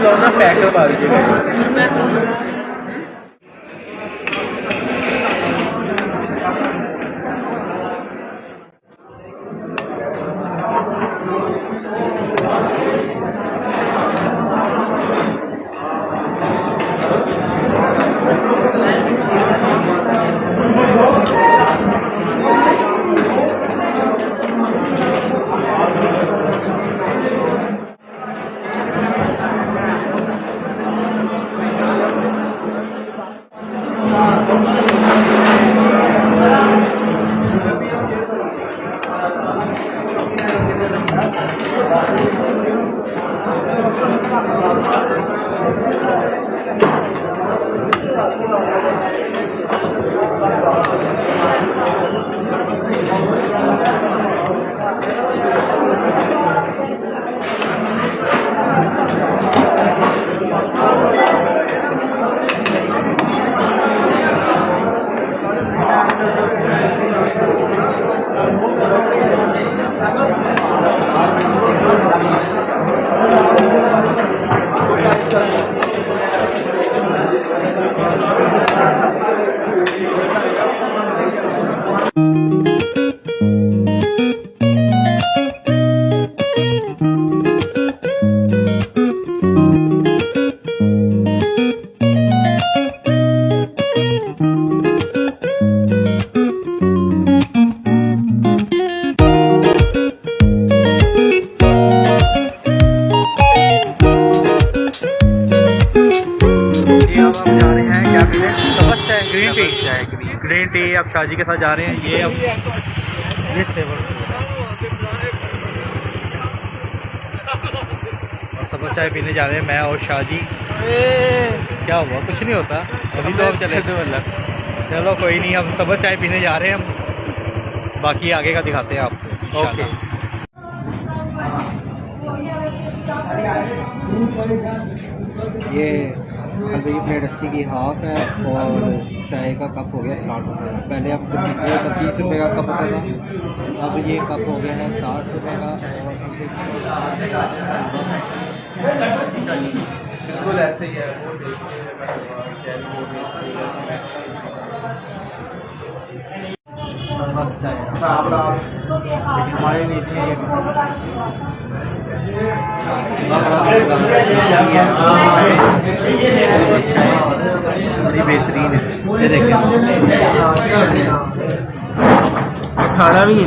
Blog में pack करवा दीजिएगा। ग्रीन टी आप शाहजी के साथ जा रहे हैं। ये अब ये सेवन और सब चाय पीने जा रहे हैं, मैं और शाहजी। क्या हुआ? कुछ नहीं होता, अभी तो अब चले थे। चलो कोई नहीं, अब सब चाय पीने जा रहे हैं हम, बाकी आगे का दिखाते हैं आपको। ओके। ये हलवे की प्लेट 80 की हाफ है और चाय का कप हो गया 60 रुपये का। पहले अब जब निकले तो 30 रुपये का कप होता था, अब ये कप हो गया है 60 रुपये का। और बिल्कुल ऐसे ही है बस चाय हमारे लिए बड़ी बेहतरीन है। ये देखें, खाना भी है।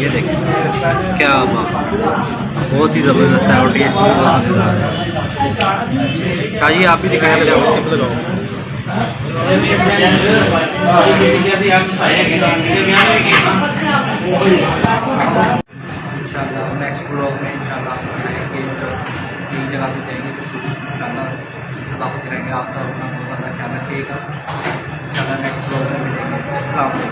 ये देखें क्या बहुत ही ज़बरदस्त है और टेस्ट भी बहुत मज़ेदार है। शाहजी आप भी दिखाएं पहले, आप लगाओ। इंशाल्लाह नेक्स्ट ब्लॉग में इंशाल्लाह आप बनाएंगे, कई जगह पे जाएंगे तो इंशाल्लाह अल्लाह करेंगे। आप सब अपना बहुत ज़्यादा ख्याल रखिएगा। इंशाल्लाह नेक्स्ट ब्लॉग में मिलेंगे। अस्सलाम वालेकुम।